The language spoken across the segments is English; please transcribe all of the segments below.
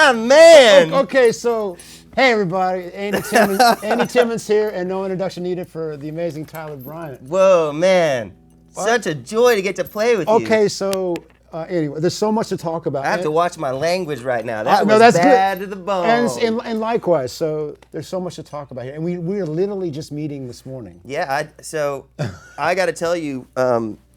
My man. Okay, so hey everybody, Andy Timmons here, and no introduction needed for the amazing Tyler Bryant. Whoa, man. Such a joy to get to play with you. Okay, so anyway, there's so much to talk about. I have to watch my language right now. That was that's bad good. to the bone. And likewise, so there's so much to talk about here. And we're literally just meeting this morning. Yeah, I got to tell you,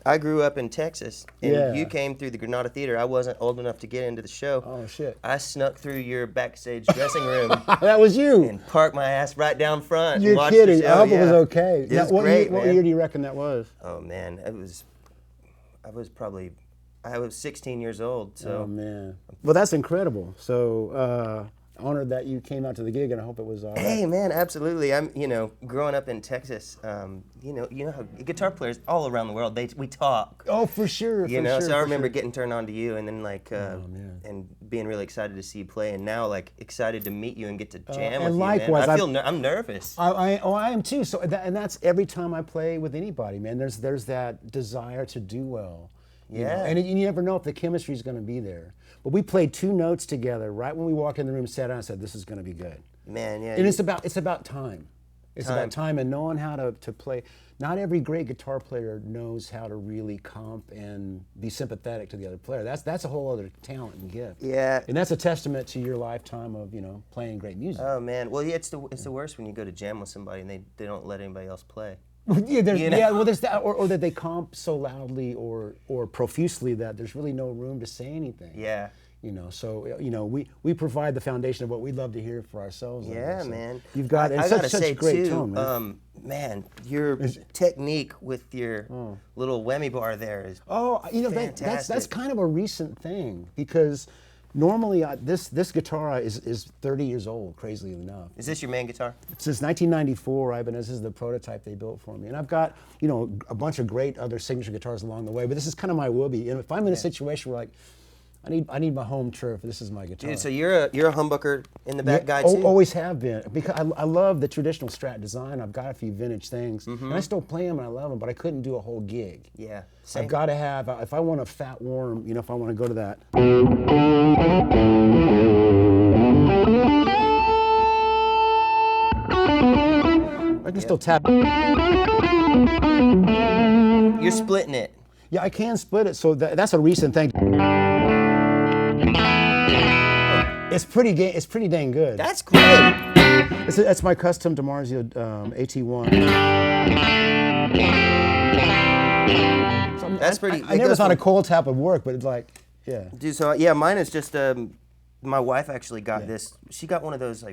I grew up in Texas, and you came through the Granada Theater. I wasn't old enough to get into the show. Oh, shit. I snuck through your backstage dressing room. That was you. And parked my ass right down front. You're and watched kidding. The show. I hope it was okay. It was great, What year do you reckon that was? Oh, man. I was 16 years old. So. Oh, man. Well, that's incredible. So, honored that you came out to the gig, and I hope it was all right. Hey, man, absolutely. I'm, growing up in Texas, you know how guitar players all around the world, we talk. Oh, for sure. So I remember getting turned on to you, and then and being really excited to see you play, and now excited to meet you and get to jam with and you. likewise, Man. I'm nervous. I am too. So and that's every time I play with anybody, man. There's that desire to do well. Yeah. And you never know if the chemistry's going to be there. But we played 2 notes together right when we walked in the room, sat down, and said, "This is going to be good." Man, yeah. And it's about time. It's about time and knowing how to play. Not every great guitar player knows how to really comp and be sympathetic to the other player. That's a whole other talent and gift. Yeah. And that's a testament to your lifetime of playing great music. Oh man, well yeah, it's the worst when you go to jam with somebody and they don't let anybody else play. There's that, or that they comp so loudly or profusely that there's really no room to say anything. Yeah. So we provide the foundation of what we'd love to hear for ourselves. Yeah, so man. You've got such a great tone, man. Man, your technique with your little whammy bar there is fantastic. that's kind of a recent thing because normally this guitar is 30 years old, crazily enough. Is this your main guitar? Since 1994, this is the prototype they built for me. And I've got, a bunch of great other signature guitars along the way, but this is kind of my whoopee. And if I'm in a situation where I need my home turf, this is my guitar. Dude, so you're a humbucker in the back guy too? Always have been. Because I love the traditional Strat design. I've got a few vintage things. And I still play them and I love them, but I couldn't do a whole gig. Yeah, same. I've got to have, if I want a fat worm, if I want to go to that. I can still tap. You're splitting it. Yeah, I can split it, so that's a recent thing. It's pretty dang good. That's great. That's my custom DiMarzio AT1. So That's pretty. I never thought a cold tap would work, but it's yeah. Dude, so mine is just my wife actually got this. She got one of those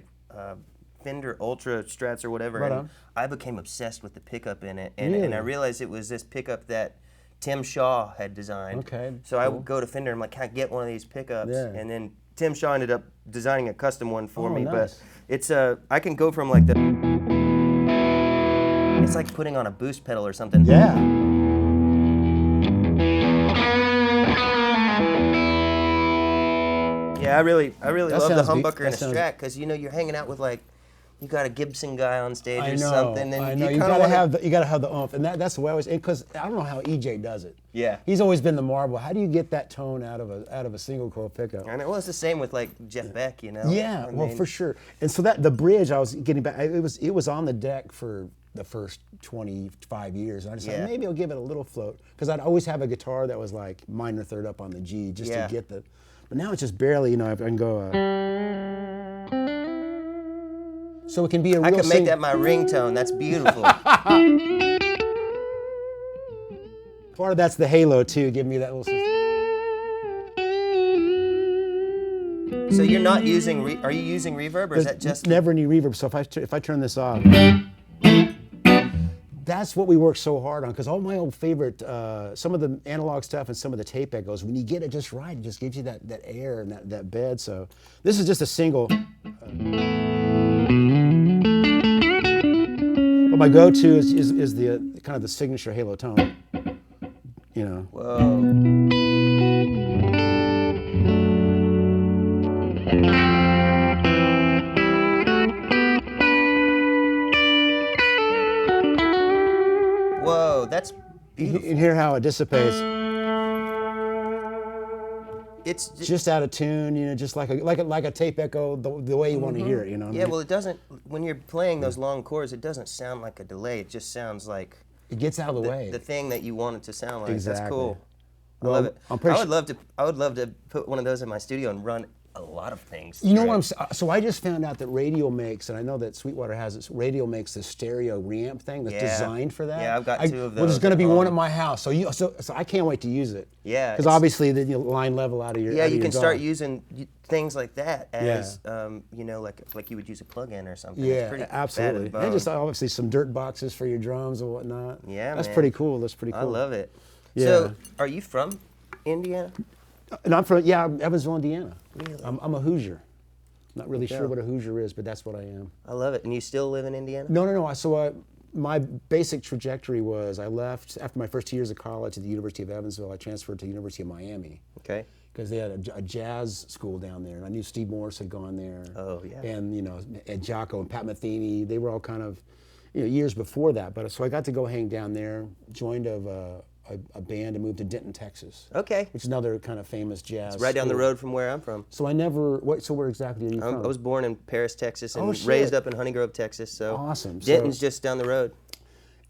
Fender Ultra Strats or whatever, right and on. I became obsessed with the pickup in it, and I realized it was this pickup that Tim Shaw had designed. Okay. So I would go to Fender and I'm like, can I get one of these pickups? Yeah. And then Tim Shaw ended up designing a custom one for me. Nice. But it's I can go from it's like putting on a boost pedal or something. Yeah. Yeah, I really love the humbucker and a Strat because you're hanging out with you got a Gibson guy on stage or something, and I know. You gotta have the oomph, and that's the way I always. Because I don't know how EJ does it. Yeah, he's always been the marvel. How do you get that tone out of a single coil pickup? And it was the same with Jeff Beck, Yeah, for sure. And so the bridge I was getting back, it was on the deck for the first 25 years. And I decided maybe I'll give it a little float because I'd always have a guitar that was like minor third up on the G just to get the. But now it's just barely. I can go. So it can be a real. I can make that my ringtone. That's beautiful. Part of that's the halo too. Give me that little. So you're not using? Are you using reverb, or is that just? Never any reverb. So if I turn this off, that's what we work so hard on. Because all my old favorite, some of the analog stuff and some of the tape echoes, when you get it just right, it just gives you that air and that bed. So this is just a single. But my go-to is the kind of the signature halo tone. Whoa. Whoa, that's beautiful. You can hear how it dissipates. it's just out of tune, you know, just like a tape echo, the way you want to hear it, you know. What I yeah, mean? well, it doesn't. When you're playing those long chords, it doesn't sound like a delay. It just sounds like it gets out of the way. The thing that you want it to sound like. Exactly. That's cool. Well, I love it. I'm pretty I would love to put one of those in my studio and run a lot of things. You know what so I just found out that radio makes, and I know that Sweetwater has this, radio makes this stereo reamp thing that's designed for that. Yeah, I've got 2 of those. Well, there's going to be one at my house, so I can't wait to use it. Yeah. Because obviously the line level out of your you can start using things like that as you know, like you would use a plug-in or something. Yeah, it's pretty absolutely. bad And just obviously some dirt boxes for your drums and whatnot. Yeah, that's man. pretty cool. That's pretty cool. I love it. Yeah. So, are you from Indiana? And I'm from Evansville, Indiana. Really? I'm a Hoosier. Not really sure what a Hoosier is, but that's what I am. I love it. And you still live in Indiana? No. So my basic trajectory was I left after my first 2 years of college at the University of Evansville. I transferred to the University of Miami. Okay. Because they had a jazz school down there, and I knew Steve Morse had gone there. Oh yeah. And you know, Ed Jocko and Pat Metheny, they were all kind of, you know, years before that. But so I got to go hang down there, joined a band and moved to Denton, Texas. Okay. Which is another kind of famous jazz. It's right down the road from where I'm from. So so where exactly are you from? I was born in Paris, Texas, and shit. raised up in Honey Grove, Texas. So awesome. Denton's just down the road.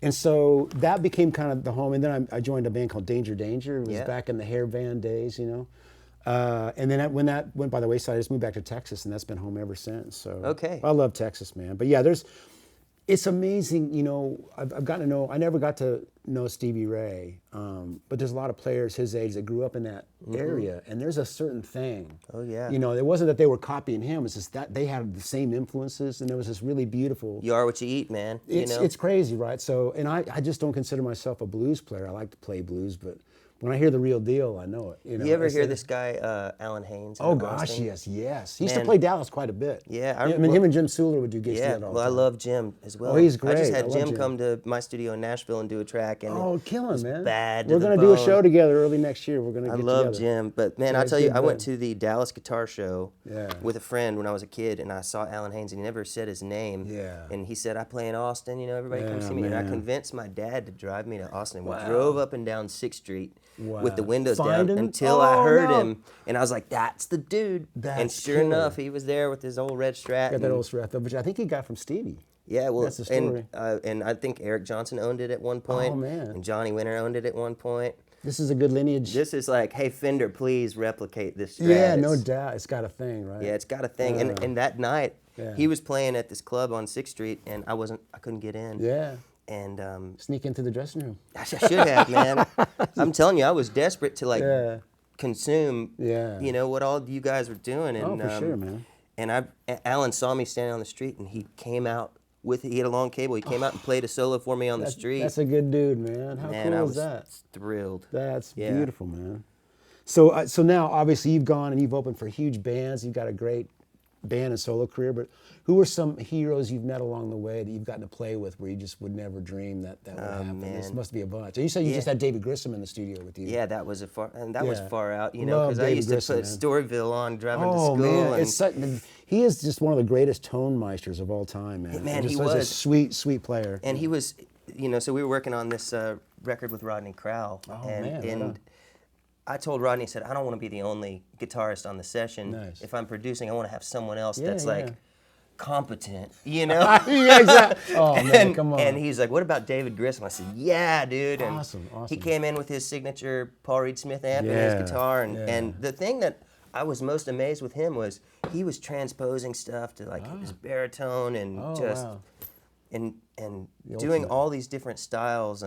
And so that became kind of the home. And then I joined a band called Danger Danger. It was back in the hair band days, you know. And then when that went by the wayside, I just moved back to Texas, and that's been home ever since. So okay. I love Texas, man. But yeah, it's amazing, you know. I've gotten to know. I never got to know Stevie Ray, but there's a lot of players his age that grew up in that area, and there's a certain thing. Oh yeah. You know, it wasn't that they were copying him; it's just that they had the same influences, and there was this really beautiful. You are what you eat, man. It's crazy, right? So, and I just don't consider myself a blues player. I like to play blues, but when I hear the real deal, I know it. You know, you ever hear this guy, Alan Haynes? Oh gosh, yes. He used to play Dallas quite a bit. Yeah, I mean, him and Jim Suler would do gigs together all the well, I time. love Jim as well. Oh, he's great. I just had I love Jim come to my studio in Nashville and do a track, and killing, man. bad. We're gonna do a show together early next year. We're gonna. I get love together. Jim, but man, I'll tell you, I went to the Dallas Guitar Show with a friend when I was a kid, and I saw Alan Haynes, and he never said his name. Yeah. And he said, "I play in Austin. You know, everybody come see me." man. And I convinced my dad to drive me to Austin. We drove up and down 6th Street with the windows Find down him? until I heard no. him, and I was like, "That's the dude." And That's sure killer. enough, he was there with his old red Strat. Got that old Strat, which I think he got from Stevie. Yeah, well, That's the story. And I think Eric Johnson owned it at one point. Oh, man. And Johnny Winter owned it at one point. This is a good lineage. This is like, hey Fender, please replicate this Strat. Yeah, no doubt. It's got a thing, right? Yeah, it's got a thing. And that night, Yeah. he was playing at this club on 6th Street, and I couldn't get in. Yeah. And Sneak into the dressing room. I should have, man. I'm telling you, I was desperate to Yeah. consume, Yeah. you know, what all you guys were doing. And, Oh, for sure, man. And Alan saw me standing on the street, and he came out he had a long cable. He came out and played a solo for me on the street. That's a good dude, man. How Man, cool I is was that? thrilled. That's beautiful, man. So now, obviously, you've gone and you've opened for huge bands. You've got a great band and solo career. But who are some heroes you've met along the way that you've gotten to play with where you just would never dream that would happen? Man. This must be a bunch. And you said you just had David Grissom in the studio with you. Yeah, that was far out, you know, Love because I David used Grissom, to put man. Storyville on driving to Oh school. man, And he is just one of the greatest tone meisters of all time, man. Man, And just he such a was. sweet, sweet player. And he was, you know, so we were working on this record with Rodney Crowell. Oh, and man, right and on. I told Rodney, I said, I don't want to be the only guitarist on the session. Nice. If I'm producing, I want to have someone else Yeah, that's yeah. like competent, you know? Yeah, exactly. Oh man, and, come on. and he's like, what about David Grissom? I said, yeah, dude. And Awesome. he came in with his signature Paul Reed Smith amp and his guitar. And the thing that I was most amazed with him was he was transposing stuff to like his baritone and wow. and doing all these different styles.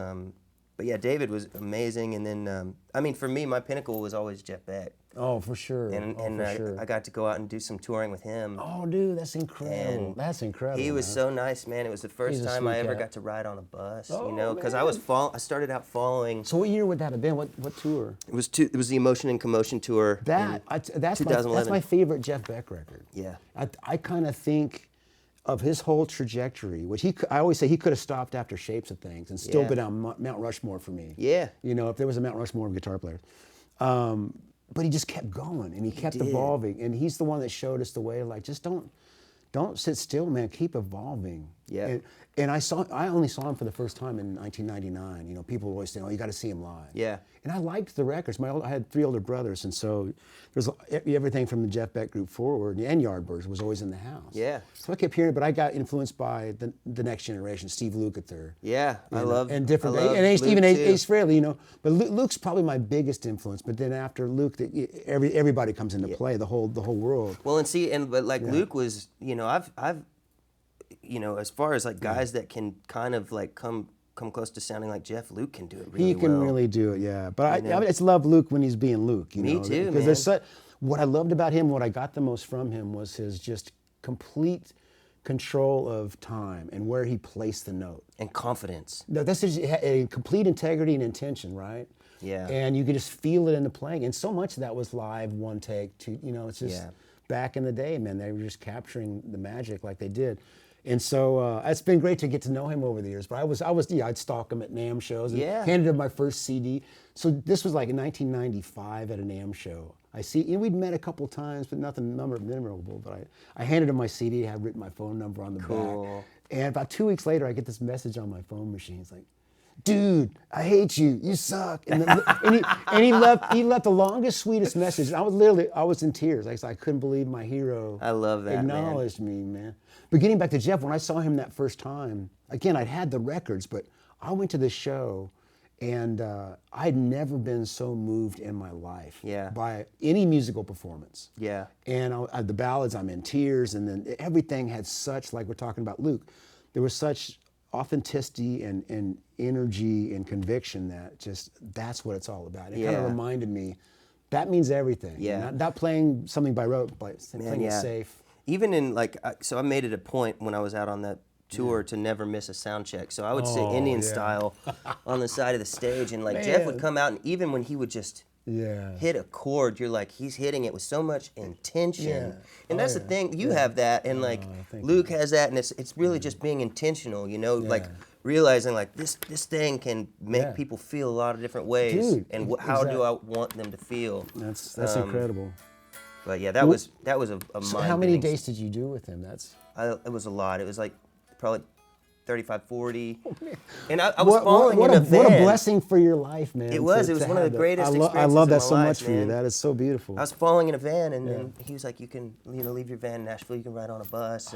But yeah, David was amazing. And then, I mean, for me, my pinnacle was always Jeff Beck. Oh, for sure. And I got to go out and do some touring with him. Oh, dude, that's incredible. And That's incredible. He was man. so nice, man. It was the first He's a time sweet I ever cat. got to ride on a bus, Oh, you know, because man. I started out following. So what year would that have been? What tour? It was the Emotion and Commotion tour. That's 2011. my favorite Jeff Beck record. Yeah. I kind of think of his whole trajectory, which I always say he could have stopped after Shapes of Things and still been on Mount Rushmore for me. Yeah. You know, if there was a Mount Rushmore of guitar players. But he just kept going and he kept evolving. And he's the one that showed us the way, like, just don't sit still, man. Keep evolving. Yeah. And I only saw him for the first time in 1999. You know, people always say, "Oh, you got to see him live." Yeah. And I liked the records. I had 3 older brothers, and so there's everything from the Jeff Beck group forward, and Yardbirds was always in the house. Yeah. So I kept hearing it, but I got influenced by the next generation, Steve Lukather. Yeah, I love and different, I love and Luke even too. Ace Frehley, you know. But Luke's probably my biggest influence. But then after Luke, everybody comes into play, the whole world. Well, but like Luke was, you know, I've you know, as far as like guys that can kind of like come close to sounding like Jeff, Luke can do it really well. He can really do it, yeah. But I just love Luke when he's being Luke. You Me know, too, because man. What I loved about him, what I got the most from him was his just complete control of time and where he placed the note. And confidence. No, that's just a complete integrity and intention, right? Yeah. And you could just feel it in the playing. And so much of that was live, one take, two, you know, it's just back in the day, man, they were just capturing the magic like they did. And so it's been great to get to know him over the years. But I'd stalk him at NAMM shows and handed him my first CD. So this was like in 1995 at a NAMM show. We'd met a couple times, but nothing memorable. But I handed him my CD, I had written my phone number on the back. And about 2 weeks later, I get this message on my phone machine. It's like, "Dude, I hate you. You suck." And he left the longest, sweetest message. And I was in tears. I couldn't believe my hero. I love that, acknowledged me, man. But getting back to Jeff, when I saw him that first time, again, I'd had the records, but I went to this show, and I'd never been so moved in my life by any musical performance. Yeah. And the ballads, I'm in tears, and then everything had such, like we're talking about Luke, there was such authenticity and energy and conviction that's what it's all about. It kind of reminded me, that means everything. Yeah. Not playing something by rote, but playing it safe. Even in like, so I made it a point when I was out on that tour to never miss a sound check. So I would sit Indian style on the side of the stage, and like Jeff would come out, and even when he would just hit a chord, you're like, he's hitting it with so much intention. And that's the thing, you have that, and like Luke has that, and it's really just being intentional, you know, like realizing like this thing can make people feel a lot of different ways. Dude, and how do I want them to feel? That's incredible. But yeah, that was a So how many days did you do with him? It was a lot. It was like probably 35, 40. Oh, man. And I was following in a van. What a blessing for your life, man. It was one of the greatest experiences I love that of so my much life, for you. man. That is so beautiful. I was following in a van, and then he was like, "You can, you know, leave your van in Nashville. You can ride on a bus."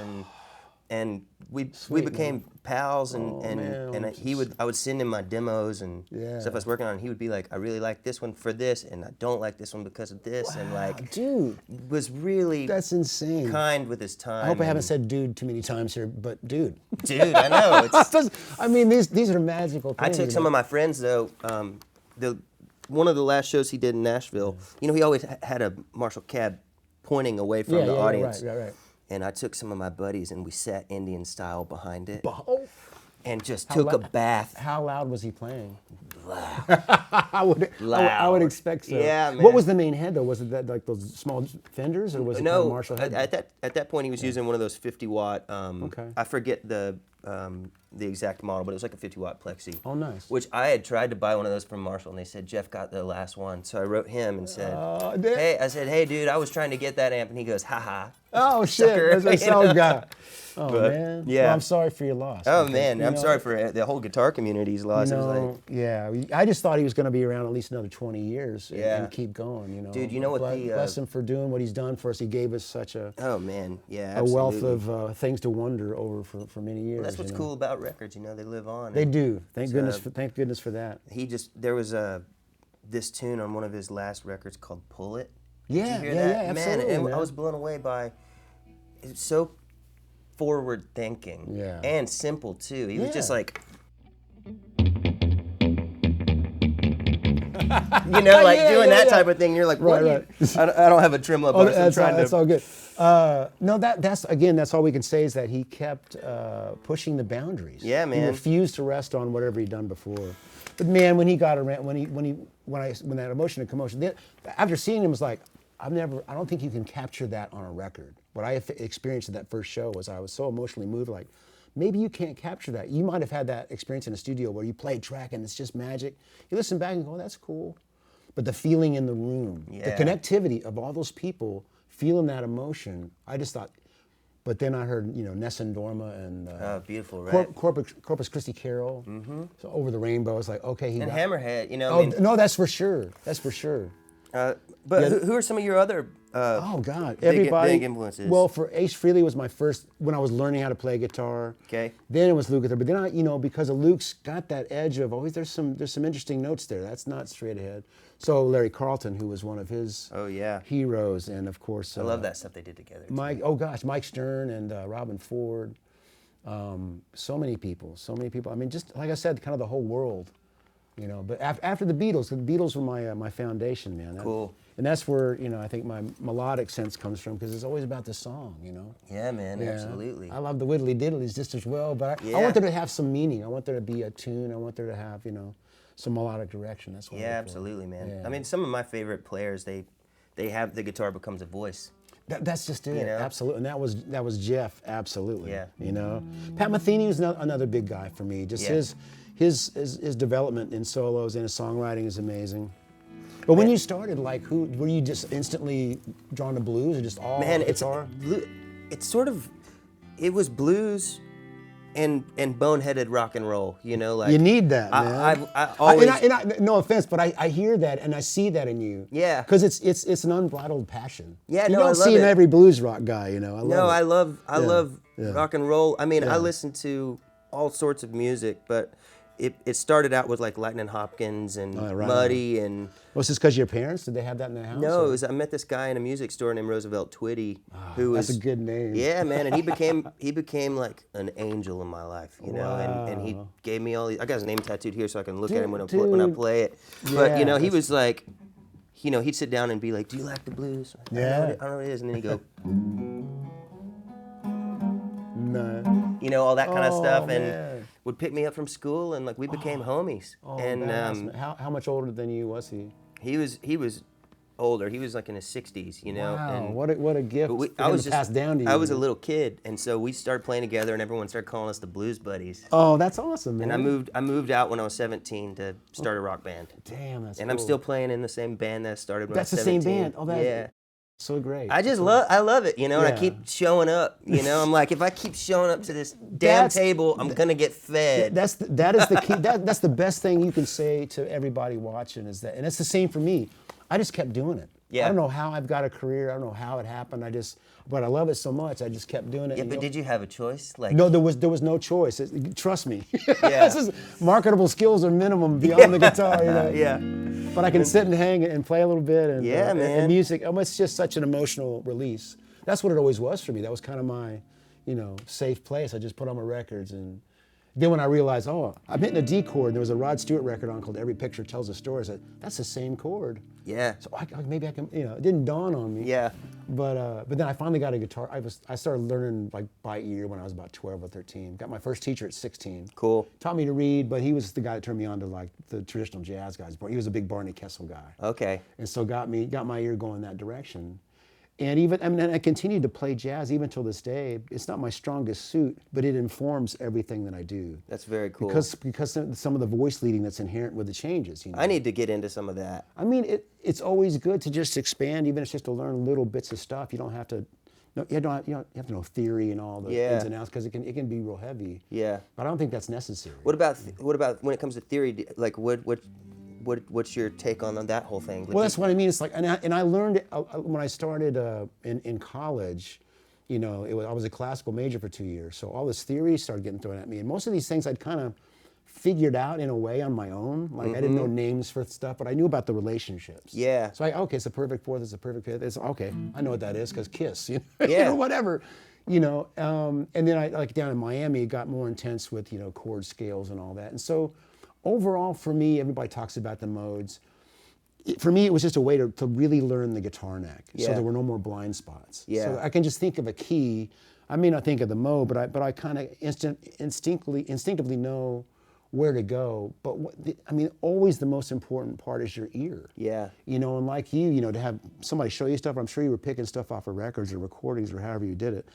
And we became pals, and I would send him my demos and stuff I was working on, and he would be like, "I really like this one for this, and I don't like this one because of this." Wow, and like, dude, was really that's insane. Kind with his time. I hope I haven't said "dude" too many times here, but dude. Dude, I know. I mean, these are magical things. I took some of my friends though. One of the last shows he did in Nashville, you know, he always had a Marshall cab pointing away from the audience. Right. And I took some of my buddies, and we sat Indian style behind it, and just How took a loud- bath. How loud was he playing? Loud. I would expect so. Yeah, man. What was the main head though? Was it that like those small Fenders, or was it kind of Marshall head? At that point he was using one of those 50-watt. I forget the exact model, but it was like a 50-watt plexi. Oh, nice. Which I had tried to buy one of those from Marshall, and they said Jeff got the last one. So I wrote him and said, "Hey, dude, I was trying to get that amp," and he goes, "Ha ha." Oh shit! That's a sound guy. Oh man. Yeah. Well, I'm sorry for your loss. Oh man, I'm sorry for the whole guitar community's loss. I just thought he was going to be around at least another 20 years and keep going. You know. Dude, you know what bless him for doing what he's done for us. He gave us such a a wealth of things to wonder over for many years. Well, that's what's cool about records. You know, they live on. They do. Thank goodness for that. There was this tune on one of his last records called "Pull It." Yeah, Did you hear that? absolutely, man. I was blown away by it's so forward thinking and simple too. He was just like, you know, like doing that type of thing. You're like, what? Right. I don't have a tremolo bar. That's all good. No, that's all we can say is that he kept pushing the boundaries. Yeah, man. He refused to rest on whatever he'd done before. But man, when he got around, when that emotion and commotion, after seeing him, was like, I don't think you can capture that on a record. What I experienced at that first show was I was so emotionally moved, like, maybe you can't capture that. You might have had that experience in a studio where you play a track and it's just magic. You listen back and go, oh, that's cool. But the feeling in the room, the connectivity of all those people feeling that emotion, I just thought, But then I heard, Nessun Dorma and beautiful, right? Corpus Christi Carol. So Over the Rainbow. It's like, okay, and Hammerhead, no, that's for sure. That's for sure. But who are some of your other everybody. big influences? Well, for Ace Frehley was my first when I was learning how to play guitar. Okay. Then it was Luke Guitar, but then I, because of Luke's got that edge of always there's some interesting notes there. That's not straight ahead. So Larry Carlton, who was one of his heroes, and of course I love that stuff they did together. Mike, Mike Stern and Robin Ford. So many people. I mean, just like I said, kind of the whole world. But after the Beatles were my foundation, man. Cool. And that's where, I think my melodic sense comes from, because it's always about the song, Yeah, man, absolutely. I love the whittly diddlies just as well, but I want there to have some meaning. I want there to be a tune. I want there to have, some melodic direction. That's what absolutely, man. Yeah. I mean, some of my favorite players, they have the guitar becomes a voice. That's just it, absolutely. And that was Jeff, absolutely. Yeah. Pat Metheny was another big guy for me. Just his development in solos and his songwriting is amazing. But when you started, were you just instantly drawn to blues, or just all guitar? It's sort of, it was blues and boneheaded rock and roll, You need that, man. I always... no offense, but I hear that and I see that in you. Yeah. Because it's an unbridled passion. Yeah, you no, don't I love see it. in every blues rock guy, I love rock and roll. I mean, I listen to all sorts of music, but it started out with like Lightning Hopkins and Muddy and... Was this because of your parents? Did they have that in their house? No, I met this guy in a music store named Roosevelt Twitty, who was... That's a good name. Yeah, man, and he became like an angel in my life, and he gave me all these... I got his name tattooed here so I can look at him when I play it. But, he was like... he'd sit down and be like, "Do you like the blues?" I don't know what it is. And then he'd go... No. All that kind of stuff. And man. would pick me up from school, and like we became homies. And how much older than you was he? He was older. He was like in his 60s, Wow, and what a gift I was passed down to you. I was a little kid, and so we started playing together, and everyone started calling us the Blues Buddies. Oh, that's awesome, man. And I moved out when I was 17 to start a rock band. Damn, that's And cool. I'm still playing in the same band that I started when I was 17. That's the same band. Oh, that's so great. I love it, and I keep showing up, I'm like, if I keep showing up to this damn table, I'm gonna get fed. That is the key. That's the best thing you can say to everybody watching is that, and it's the same for me. I just kept doing it. Yeah. I don't know how I've got a career. I don't know how it happened. But I love it so much. I just kept doing it. Yeah, but did you have a choice? No, there was no choice. Trust me. Yeah. Marketable skills are minimum beyond the guitar. Yeah. But I can sit and hang and play a little bit. And, man. And music. It's just such an emotional release. That's what it always was for me. That was kind of my, safe place. I just put on my records, and then when I realized, I'm hitting a D chord, and there was a Rod Stewart record on called Every Picture Tells a Story. I said, that's the same chord. Yeah. So maybe I can, it didn't dawn on me. Yeah. But then I finally got a guitar. I started learning like by ear when I was about 12 or 13. Got my first teacher at 16. Cool. Taught me to read, but he was the guy that turned me on to like the traditional jazz guys. He was a big Barney Kessel guy. Okay. And so got my ear going that direction. And I continued to play jazz even till this day. It's not my strongest suit, but it informs everything that I do. That's very cool. Because some of the voice leading that's inherent with the changes. I need to get into some of that. I mean, it's always good to just expand, even if it's just to learn little bits of stuff. You don't have to. You have to know theory and all the ins and outs, because it can be real heavy. Yeah. But I don't think that's necessary. What about when it comes to theory? Like what's your take on that whole thing? Well, that's what I mean. It's like, and I learned it when I started in college. I was a classical major for 2 years, so all this theory started getting thrown at me, and most of these things I'd kind of figured out in a way on my own. Like I didn't know names for stuff, but I knew about the relationships. Yeah. So it's a perfect fourth. It's a perfect fifth. It's okay. I know what that is because Kiss. Yeah. Whatever. And then I like down in Miami, it got more intense with chord scales and all that, and so. Overall, for me, everybody talks about the modes. For me, it was just a way to really learn the guitar neck, so there were no more blind spots. Yeah. So I can just think of a key. I may not think of the mode, but I kind of instinctively know where to go. But always the most important part is your ear. Yeah. And like you, to have somebody show you stuff. I'm sure you were picking stuff off of records or recordings or however you did it.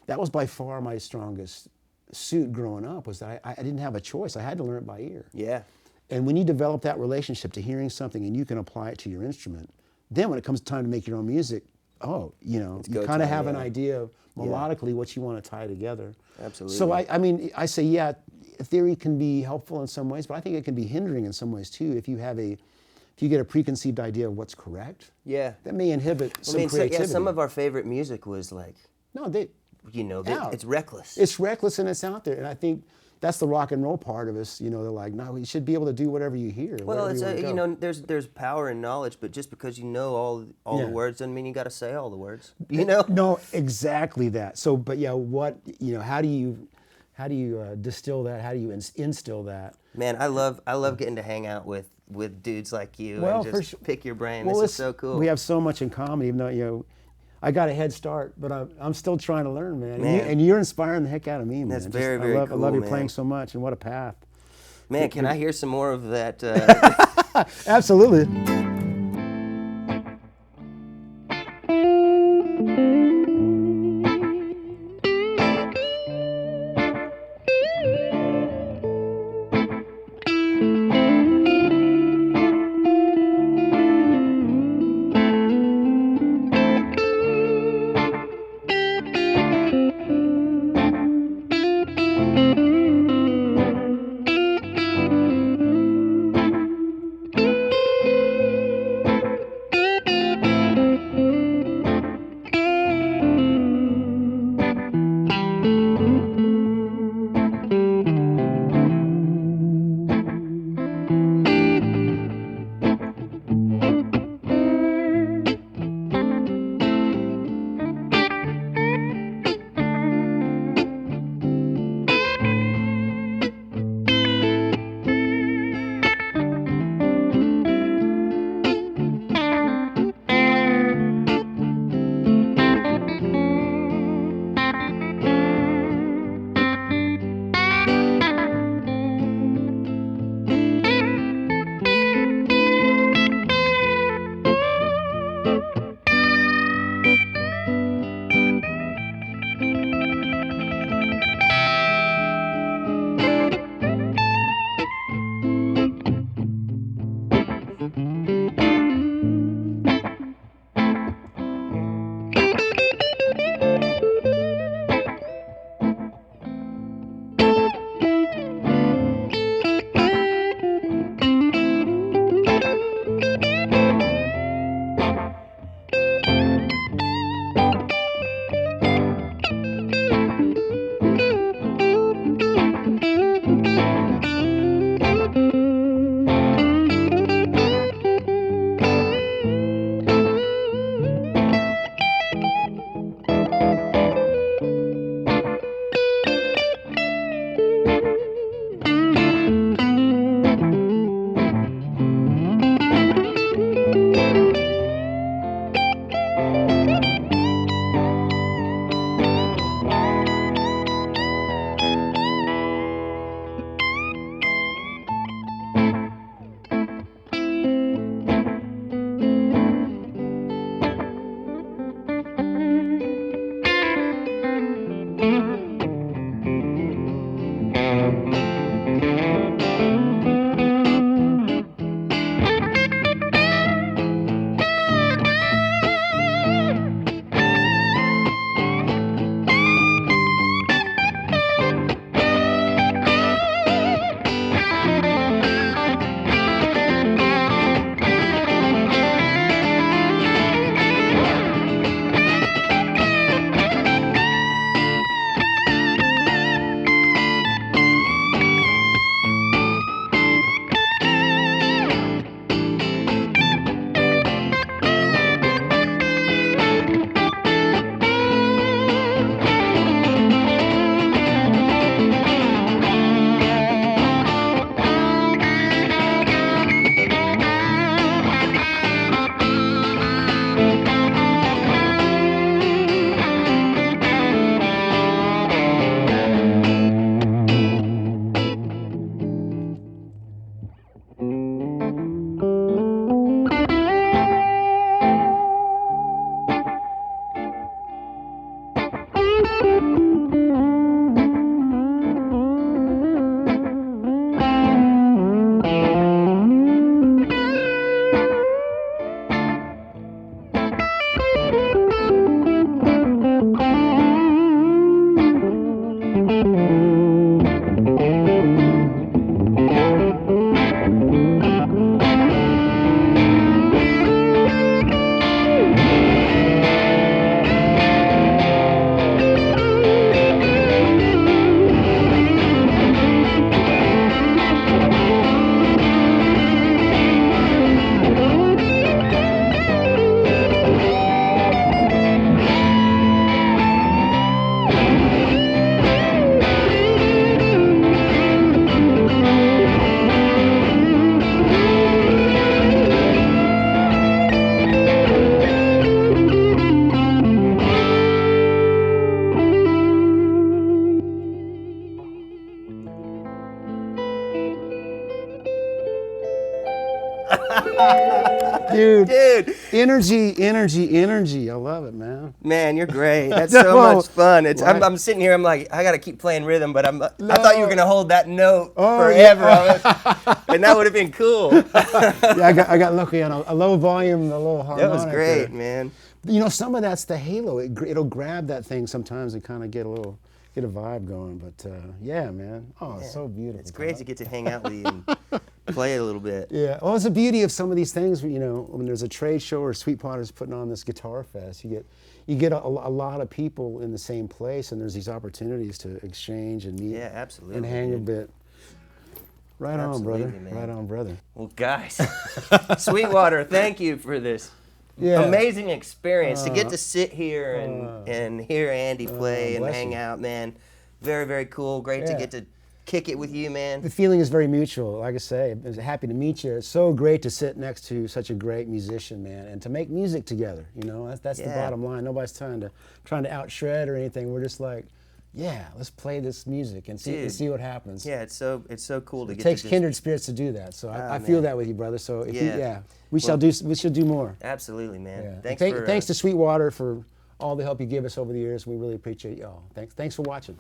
That was by far my strongest suit growing up, was that I didn't have a choice. I had to learn it by ear. Yeah. And when you develop that relationship to hearing something and you can apply it to your instrument, then when it comes time to make your own music, you kind of have an idea of melodically what you want to tie together. Absolutely. So I mean, I say, yeah, theory can be helpful in some ways, but I think it can be hindering in some ways too. If you get a preconceived idea of what's correct, that may inhibit some creativity. Some of our favorite music was like, it's reckless. It's reckless and it's out there, and I think that's the rock and roll part of us. They're like, no, you should be able to do whatever you hear. Well, it's there's power in knowledge, but just because you know all the words doesn't mean you got to say all the words. No, exactly that. So, but how do you distill that? How do you instill that? Man, I love getting to hang out with dudes like you and just pick your brain. This is so cool. We have so much in common, even though I got a head start, but I'm still trying to learn, man. And you're inspiring the heck out of me, man. That's very cool. I love your playing so much, and what a path. Man, can I hear some more of that? Absolutely. Dude, energy. I love it, man. Man, you're great. That's so much fun. It's Right. I'm sitting here. I'm like, I gotta keep playing rhythm, but I thought you were gonna hold that note Oh, forever, yeah. and that would have been cool. Yeah, I got lucky on a low volume, and a little harmonic. That was great, there. man. You know, some of that's the halo. It'll grab that thing sometimes and kind of get a vibe going. But yeah, man. Oh, it's so beautiful. It's great to get to hang out with you and play it a little bit. Yeah. Well, it's the beauty of some of these things. You know, when there's a trade show or Sweetwater's putting on this guitar fest, you get a lot of people in the same place, and there's these opportunities to exchange and meet. Yeah, absolutely. And hang a bit. Right on, brother. Man. Right on, brother. Well, guys, Sweetwater, thank you for this amazing experience to get to sit here and hear Andy play and hang out, man. Very, very cool. Great to get to kick it with you, man. The feeling is very mutual. Like I say, I was happy to meet you. It's so great to sit next to such a great musician, man, and to make music together. You know, that's the bottom line. Nobody's trying to out shred or anything. We're just like, yeah, let's play this music and see what happens. Yeah, it's so cool to get. It takes to kindred spirits to do that. So I feel that with you, brother. So if we shall do more. Absolutely, man. Yeah. Thanks to Sweetwater for all the help you give us over the years. We really appreciate y'all. Thanks for watching.